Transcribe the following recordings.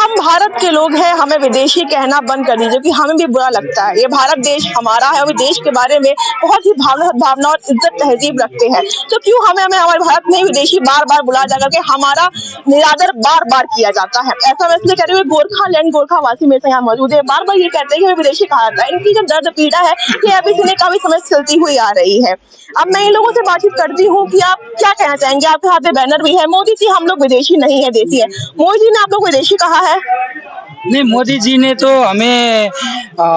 हम भारत के लोग हैं, हमें विदेशी कहना बंद कर दीजिए कि हमें भी बुरा लगता है। ये भारत देश हमारा है और देश के बारे में बहुत ही भावना और इज्जत तहजीब रखते हैं, तो क्यों हमें हमारे भारत में विदेशी बार बार बुला जा करके हमारा निरादर बार बार किया जाता है। ऐसा मैं इसलिए कह रही हूँ, गोरखालैंड गोरखावासी मेरे से यहाँ मौजूद है, बार बार ये कहते हैं कि हमें विदेशी कहा जाता है। इनकी जो दर्द पीड़ा है ये अभी से काफी समय से चलती हुई आ रही है। अब मैं इन लोगों से बातचीत करती हूँ कि आप क्या कहना चाहेंगे। आपके हाथ में बैनर भी है, मोदी जी हम लोग विदेशी नहीं है देसी है। मोदी जी ने आप लोग विदेशी कहा है? नहीं, मोदी जी ने तो हमें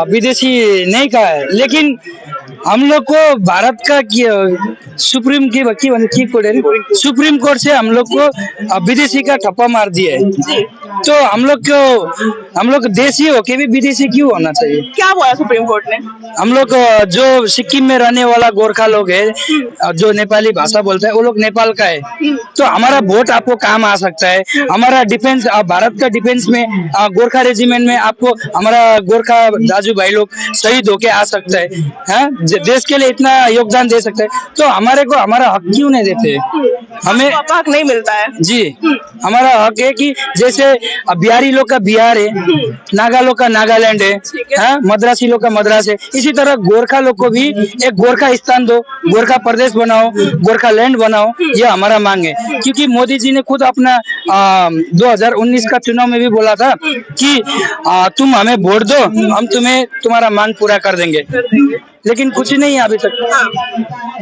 विदेशी नहीं कहा है, लेकिन हम लोग को भारत का सुप्रीम कोर्ट से हम लोग को विदेशी का ठप्पा मार दिया है। तो हम लोग देशी होके भी विदेशी क्यों होना चाहिए? क्या बोला सुप्रीम कोर्ट ने? हम लोग जो सिक्किम में रहने वाला गोरखा लोग है, जो नेपाली भाषा बोलता है, वो लोग नेपाल का है। तो हमारा वोट आपको काम आ सकता है। हमारा डिफेंस, भारत का डिफेंस में, गोरखा रेजिमेंट में आपको हमारा गोरखा दाजू भाई लोग शहीद होके आ सकता है, देश के लिए इतना योगदान दे सकता है। तो हमारे को हमारा हक क्यों नहीं देते? हमें हक नहीं मिलता है जी। हमारा हक है कि जैसे बिहारी लोग का बिहार है, नागा लोग का नागालैंड है, मद्रासी लोग का मद्रास है, इसी तरह गोरखा लोग को भी एक गोरखा स्थान दो, गोरखा प्रदेश बनाओ, गोरखा लैंड बनाओ, ये हमारा मांग है। क्योंकि मोदी जी ने खुद अपना 2019 का चुनाव में भी बोला था कि तुम हमें वोट दो, हम तुम्हें तुम्हारा मांग पूरा कर देंगे, लेकिन कुछ नहीं है अभी तक।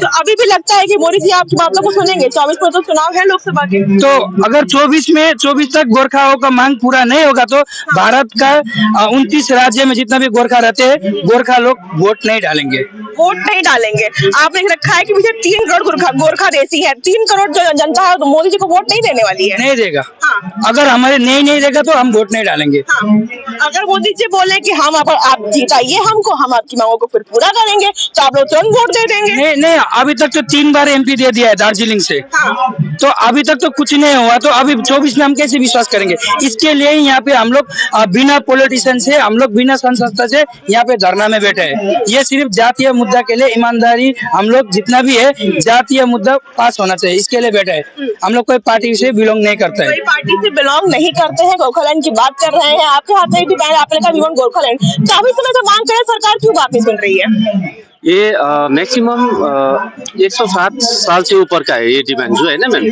तो अभी भी लगता है कि मोदी जी आपकी बातों को सुनेंगे? 24 में तो चुनाव है लोकसभा के। तो अगर 24 तक गोरखाओं का मांग पूरा नहीं होगा तो भारत का 29 राज्य में जितना भी गोरखा रहते हैं, गोरखा लोग वोट नहीं डालेंगे। वोट नहीं डालेंगे। आपने रखा है कि मुझे 3 करोड़ गोरखा देसी है, 3 करोड़ जो जनता है, तो मोदी जी को वोट नहीं देने वाली है। नहीं देगा। अगर हमारे नहीं देगा तो हम वोट नहीं डालेंगे। अगर मोदी जी बोले कि हम आप जिताइए हमको, हम आपकी मांगों को फिर पूरा करेंगे, तो आप लोग तुरंत वोट दे देंगे? नहीं, अभी तक तो 3 बार MP दे दिया है दार्जिलिंग से। तो अभी तक तो कुछ नहीं हुआ, तो अभी 24 में हम कैसे विश्वास करेंगे? इसके लिए यहाँ पे हम लोग बिना पॉलिटिशियन से, हम लोग बिना संस्था से यहाँ पे धरना में बैठे हैं। ये सिर्फ जातीय मुद्दा के लिए, ईमानदारी, हम लोग जितना भी है जातीय मुद्दा पास होना चाहिए, इसके लिए बैठे हैं। हम लोग कोई पार्टी से बिलोंग नहीं करते हैं। कोई पार्टी से बिलोंग नहीं करते हैं, गोरखालैंड की बात कर रहे हैं। आपके हाथ में भी बैनर, आपने कहा गोरखालैंड, 24 समय से मांग कर सरकार क्यों बात नहीं सुन रही है? ये मैक्सिमम 107 साल से ऊपर का है ये डिमांड जो है ना मैम।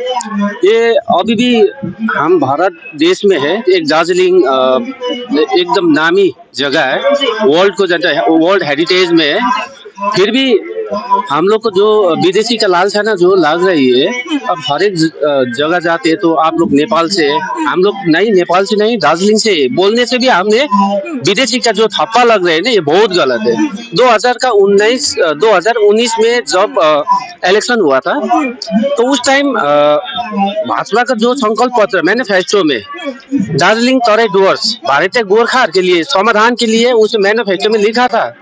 ये अभी भी हम भारत देश में है, एक दार्जिलिंग एकदम नामी जगह है, वर्ल्ड हेरिटेज में है, फिर भी हम लोग को जो विदेशी का लालसा ना जो लाग रही है। अब हर एक जगह जाते हैं तो आप लोग नेपाल से, हम लोग नहीं, नेपाल से नहीं, दार्जिलिंग से बोलने से भी हमने विदेशी का जो थप्पा लग रहे हैं ना, ये बहुत गलत है। 2019 में जब इलेक्शन हुआ था तो उस टाइम भाजपा का जो संकल्प पत्र मैनिफेस्टो में दार्जिलिंग तराई डुवर्स भारतीय गोरखा के लिए समाधान के लिए उस मैनिफेस्टो में लिखा था,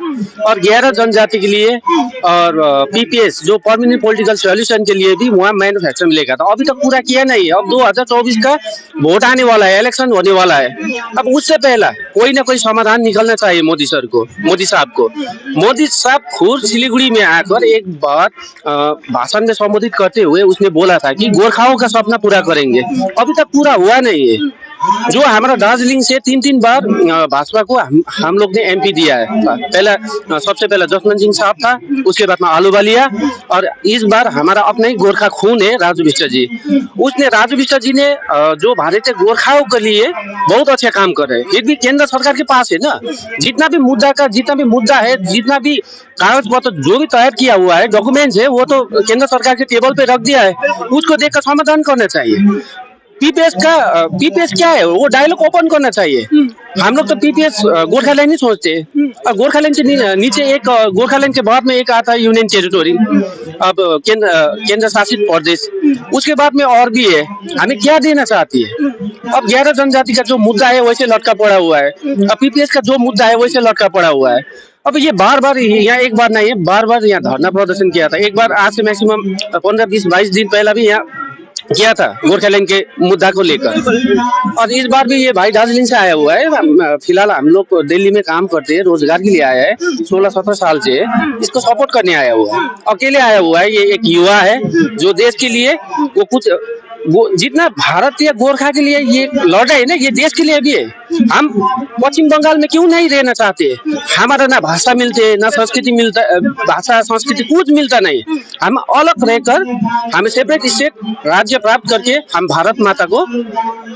और 11 जनजाति के लिए और PPS जो परमानेंट पॉलिटिकल सॉल्यूशन के लिए भी वहाँ मैनिफेस्टो में लिखा था। अभी तक पूरा किया नहीं है। अब 2024 का वोट आने वाला है, इलेक्शन होने वाला है। अब उससे पहला कोई ना कोई समाधान निकलना चाहिए मोदी साहब को। मोदी साहब खुद सिलीगुड़ी में आकर एक बार भाषण में संबोधित करते हुए उसने बोला था कि गोरखाओं का सपना पूरा करेंगे। अभी तक पूरा हुआ नहीं है। जो हमारा दार्जिलिंग से 3 बार भाजपा को हम लोग ने MP दिया है। सबसे पहला जसवंत सिंह साहब था, उसके बाद में आलूवालिया, और इस बार हमारा अपना ही गोरखा खून है राजू बिष्ट जी। राजू बिष्ट जी ने जो भारतीय गोरखाओं के लिए बहुत अच्छा काम कर रहे हैं। फिर भी केंद्र सरकार के पास है ना, जितना भी मुद्दा है, जितना भी कागज पत्र जो भी तैयार किया हुआ है, डॉक्यूमेंट्स है, वो तो केंद्र सरकार के टेबल पे रख दिया है। उसको देखकर समाधान करना चाहिए। PPS क्या है, वो डायलॉग ओपन करना चाहिए। हम लोग तो PPS गोरखालैंड नहीं सोचते। गोरखालैंड से नीचे एक गोरखालैंड के बाद में एक आता है यूनियन टेरिटोरी, अब केंद्र शासित प्रदेश, उसके बाद में और भी है। हमें क्या देना चाहती है? अब 11 जनजाति का जो मुद्दा है वैसे लटका पड़ा हुआ है, अब PPS का जो मुद्दा है वैसे लटका पड़ा हुआ है। अब ये बार यहाँ एक बार नहीं है, बार यहाँ धरना प्रदर्शन किया था। एक बार आज से मैक्सिमम 15, 20, 22 दिन पहला भी यहाँ किया था गोरखालैंड के मुद्दा को लेकर। और इस बार भी ये भाई दार्जिलिंग से आया हुआ है। फिलहाल हम लोग दिल्ली में काम करते हैं, रोजगार के लिए आया है, 16-17 साल से इसको सपोर्ट करने आया हुआ है। अकेले आया हुआ है। ये एक युवा है जो देश के लिए वो कुछ जितना भारतीय गोरखा के लिए ये लड़ाई है ना, ये देश के लिए भी है। हम पश्चिम बंगाल में क्यों नहीं रहना चाहते? हमारा ना भाषा मिलते, ना संस्कृति मिलता, भाषा संस्कृति कुछ मिलता नहीं। हम अलग रहकर, हमें सेपरेट स्टेट राज्य प्राप्त करके हम भारत माता को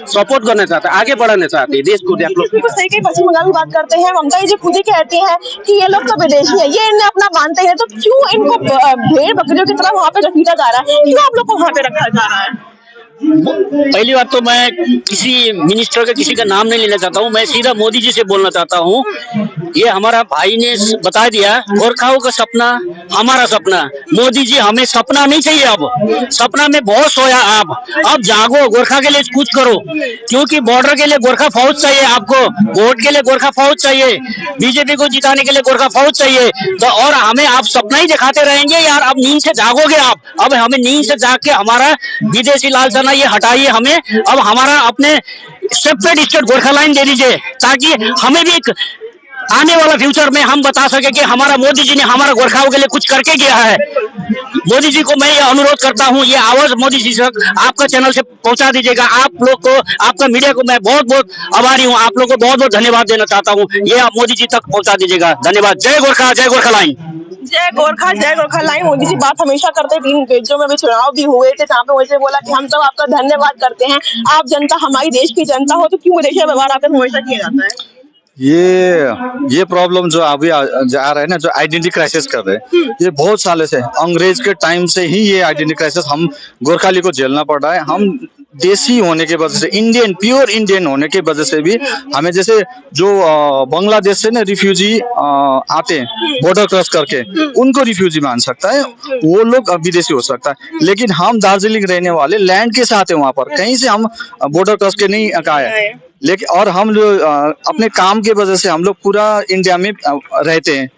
सपोर्ट करना चाहते हैं, आगे बढ़ाना चाहते हैं, देश को डेवलप। बिल्कुल सही कही। पश्चिम बंगाल की बात करते हैं, ममता जी खुद ही कहती हैं कि ये लोग तो विदेशी है, ये इन्हें अपना मानते हैं, तो क्यों इनको भेड़ बकरियों की तरह वहाँ पे रखा जा रहा है? क्यों आप लोग को वहाँ पे रखा जा रहा है? पहली बात तो मैं किसी मिनिस्टर का किसी का नाम नहीं लेना चाहता हूँ, मैं सीधा मोदी जी से बोलना चाहता हूँ। ये हमारा भाई ने बता दिया, गोरखाओं का सपना हमारा सपना। मोदी जी हमें सपना नहीं चाहिए, अब सपना में बहुत सोया आप, अब जागो, गोरखा के लिए कुछ करो, क्योंकि बॉर्डर के लिए गोरखा फौज चाहिए, आपको वोट के लिए गोरखा फौज चाहिए, बीजेपी को जिताने के लिए गोरखा फौज चाहिए। तो और हमें आप सपना ही दिखाते रहेंगे यार, अब नींद से जागोगे आप, अब हमें नींद से जाग के हमारा विदेशी लालसा ये हटाइए हमें, अब हमारा अपने सेपरेट स्टेट गोरखा लाइन दे दीजिए, ताकि हमें भी एक आने वाला फ्यूचर में हम बता सके कि हमारा मोदी जी ने हमारा गोरखाओं के लिए कुछ करके गया है। मोदी जी को मैं ये अनुरोध करता हूँ, ये आवाज मोदी जी तक आपका चैनल से पहुंचा दीजिएगा। आप लोग को, आपका मीडिया को मैं बहुत बहुत आभारी हूँ, आप लोग को बहुत बहुत धन्यवाद देना चाहता हूँ, ये आप मोदी जी तक पहुंचा दीजिएगा। धन्यवाद। जय गोरखा लाइन। जय गोरखा लाइन। मोदी जी बात हमेशा करते हैं, 3 राज्यों में भी चुनाव भी हुए थे, जहाँ पे मुझे बोला कि हम सब आपका धन्यवाद करते हैं, आप जनता हमारी देश की जनता हो, तो क्यों विदेशी व्यवहार आपका हमेशा किया जाता है? ये प्रॉब्लम जो अभी आ रहा है ना, जो आइडेंटिटी क्राइसिस कर रहे हैं, ये बहुत सालों से, अंग्रेज के टाइम से ही ये आइडेंटिटी क्राइसिस हम गोरखाली को झेलना पड़ रहा है। हम देसी होने के वजह से, इंडियन, प्योर इंडियन होने के वजह से भी हमें, जैसे जो बांग्लादेश से ना रिफ्यूजी आते हैं बॉर्डर क्रॉस करके, उनको रिफ्यूजी मान सकता है, वो लोग विदेशी हो सकता है, लेकिन हम दार्जिलिंग रहने वाले लैंड के साथ है, वहां पर कहीं से हम बॉर्डर क्रॉस के नहीं आए, लेकिन और हम लोग अपने काम के वजह से हम लोग पूरा इंडिया में रहते हैं,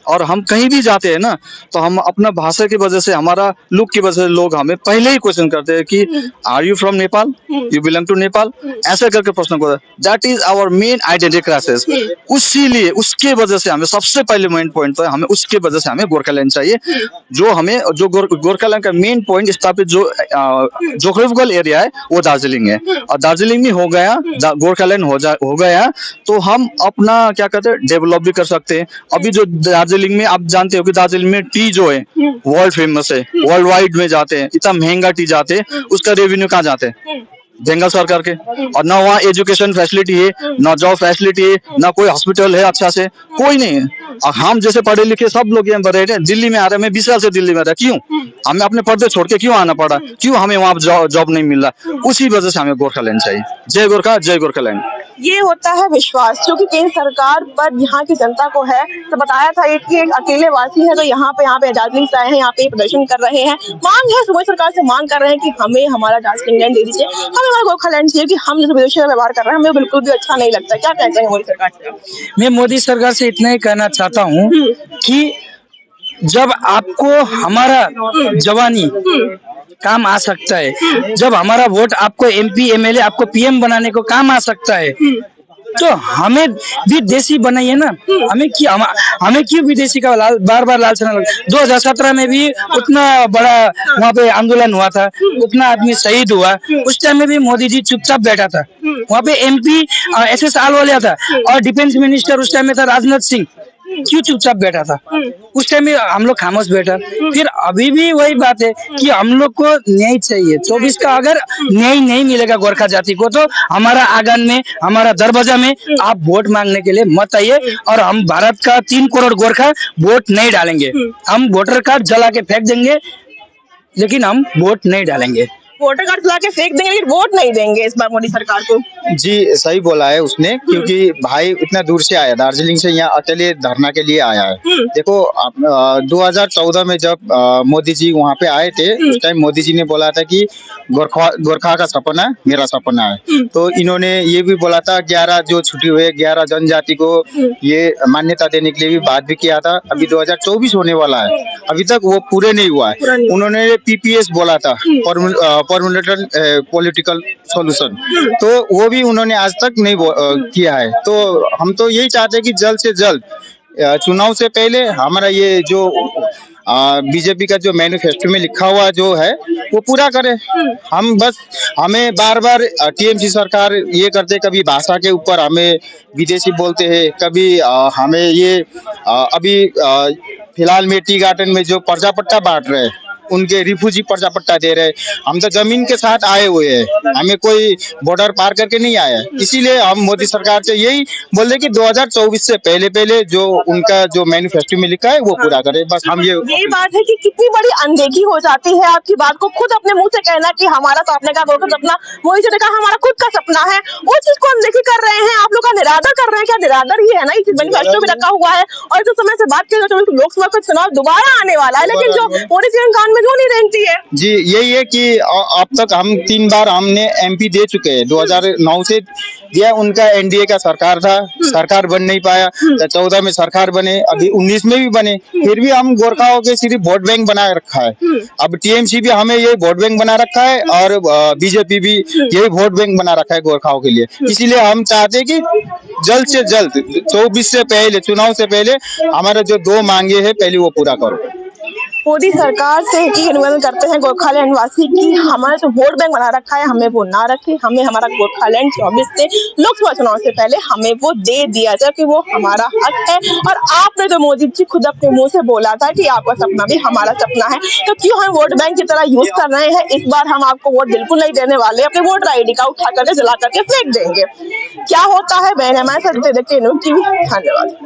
और हम कहीं भी जाते हैं ना, तो हम अपना भाषा की वजह से, हमारा लुक की वजह से लोग हमें पहले ही क्वेश्चन करते हैं कि are you from Nepal, you belong to Nepal, ऐसे करके प्रश्न करते हैं। That is our main identity crisis. उसीलिए उसके वजह से हमें सबसे पहले मेन पॉइंट तो है, हमें उसके वजह से हमें गोरखालैंड चाहिए, जो हमें जो गोरखालैंड का मेन पॉइंट स्थापित जो जोग्राफिकल एरिया है वो दार्जिलिंग है, और दार्जिलिंग में हो गया, गोरखालैंड हो गया, तो हम अपना क्या कहते हैं डेवलप भी कर सकते हैं। अभी जो दार्जिलिंग में आप जानते हो कि दार्जिलिंग में टी जो है वर्ल्ड फेमस है, वर्ल्ड वाइड में जाते हैं, इतना महंगा टी जाते हैं, उसका रेवेन्यू कहाँ जाते हैं? बंगाल सरकार के। और ना वहाँ एजुकेशन फैसिलिटी है, ना जॉब फैसिलिटी है, ना कोई हॉस्पिटल है अच्छा से, कोई नहीं है। और हम जैसे पढ़े लिखे सब लोग यहाँ रह रहे हैं, दिल्ली में आ रहे हैं, मैं 20 साल से दिल्ली में रहा, क्यों? हमें अपने पर्दे छोड़ के क्यों आना पड़ा? क्यों हमें वहाँ जॉब नहीं मिल रहा? उसी वजह से हमें गोरखालैंड चाहिए। जय गोरखालैंड। ये होता है विश्वास जो कि केंद्र सरकार पर यहाँ की जनता को है। तो बताया था कि एक अकेले वासी है जो यहाँ पे दार्जिलिंग से आए हैं, यहाँ पे प्रदर्शन कर रहे हैं, मांग है, सुबह सरकार से मांग कर रहे हैं कि हमें हमारा दार्जिलिंग लैंड दे दीजिए, हमें हमारा गोरखालैंड चाहिए, कि हम जैसे विदेशी व्यवहार कर रहे हैं हमें बिल्कुल भी अच्छा नहीं लगता। क्या कहते हैं मोदी सरकार से? मैं मोदी सरकार से इतना ही कहना चाहता हूँ कि जब आपको हमारा जवानी काम आ सकता है, जब हमारा वोट आपको MP MLA आपको PM बनाने को काम आ सकता है, तो हमें भी देसी बनाइए ना। हमें क्यों विदेशी का बार बार लालसा लगा? 2017 में भी उतना बड़ा वहाँ पे आंदोलन हुआ था, उतना आदमी शहीद हुआ, उस टाइम में भी मोदी जी चुपचाप बैठा था। वहाँ पे MP SS आलवालिया था, और डिफेंस मिनिस्टर उस टाइम में था राजनाथ सिंह, क्यों चुपचाप बैठा था? उस टाइम में हम लोग खामोश बैठा। फिर अभी भी वही बात है कि हम लोग को न्याय चाहिए। 24 का अगर न्याय नहीं मिलेगा गोरखा जाति को, तो हमारा आंगन में, हमारा दरवाजा में आप वोट मांगने के लिए मत आइए, और हम भारत का 3 करोड़ गोरखा वोट नहीं डालेंगे। हम वोटर कार्ड जला के फेंक देंगे, लेकिन हम वोट नहीं डालेंगे। वोटर कार्ड ला के फेंक देंगे लेकिन वोट नहीं देंगे इस बार मोदी सरकार को। जी सही बोला है उसने, क्योंकि भाई इतना दूर से आया, दार्जिलिंग से यहाँ अकेले धरना के लिए आया है। देखो 2014 में जब मोदी जी वहाँ पे आए थे, उस टाइम मोदी जी ने बोला था कि गोरखा का सपना मेरा सपना है। तो इन्होंने ये भी बोला था 11 जो छुट्टी हुए 11 जनजाति को ये मान्यता देने के लिए भी बात भी किया था। अभी 2024 होने वाला है, अभी तक वो पूरे नहीं हुआ है। उन्होंने PPS बोला था, परमानेंट पॉलिटिकल सॉल्यूशन, तो वो भी उन्होंने आज तक नहीं किया है। तो हम तो यही चाहते हैं कि जल्द से जल्द चुनाव से पहले हमारा ये जो बीजेपी का जो मैनिफेस्टो में लिखा हुआ जो है वो पूरा करे। हम बस हमें बार बार टीएमसी सरकार ये करते, कभी भाषा के ऊपर हमें विदेशी बोलते हैं, कभी हमें ये अभी फिलहाल में टी गार्डन में जो पर्चा पट्टा बांट रहे हैं उनके रिफ्यूजी पर्चा पट्टा दे रहे। हम तो जमीन के साथ आए हुए हैं, हमें कोई बॉर्डर पार करके नहीं आया। इसीलिए हम मोदी सरकार से यही बोल रहे कि 2024 से पहले जो उनका जो मैनिफेस्टो में लिखा है वो पूरा करे। बस हम यही बात है कि कितनी बड़ी अनदेखी हो जाती है आपकी बात को, खुद अपने मुंह से कहना कि हमारा तो आपने कहा गोरखा सपना, मोदी जी ने कहा हमारा खुद का सपना है, वो चीज को अनदेखी कर रहे हैं। आप लोग का निरादर कर रहे हैं। क्या निरादर ही है ना, इस मैनिफेस्टो में रखा हुआ है। और जो समय से बात की जाए लोकसभा का चुनाव दोबारा आने वाला है, लेकिन जो मोदी जी कान में जो नहीं रहती है। जी यही है कि अब तक हम 3 बार हमने एमपी दे चुके हैं। 2009 से दिया, उनका एनडीए का सरकार था, सरकार बन नहीं पाया। 14 में सरकार बने, अभी 19 में भी बने, फिर भी हम गोरखाओं के सिर्फ वोट बैंक बनाए रखा है। अब टीएमसी भी हमें ये वोट बैंक बना रखा है और बीजेपी भी यही वोट बैंक बना रखा है गोरखाओं के लिए। इसीलिए हम चाहते हैं कि जल्द से जल्द 24 से पहले, चुनाव से पहले हमारे जो 2 मांगे हैं पहले वो पूरा करो। मोदी सरकार से एक ही निवेदन करते हैं गोरखालैंड वासी की हमारा जो वोट बैंक बना रखा है हमें वो ना रखे, हमें हमारा गोरखालैंड 24 से लोकसभा चुनाव से पहले हमें वो दे दिया जाए कि वो हमारा हक है। और आपने जो मोदी जी खुद अपने मुंह से बोला था कि आपका सपना भी हमारा सपना है, तो क्यों हम वोट बैंक की तरह यूज कर रहे हैं। इस बार हम आपको वोट बिल्कुल नहीं देने वाले, अपने वोटर ID का उठा करके जला करके फेंक देंगे। क्या होता है बहन हमारे साथ देखते हैं न्यूज़ टीवी। धन्यवाद।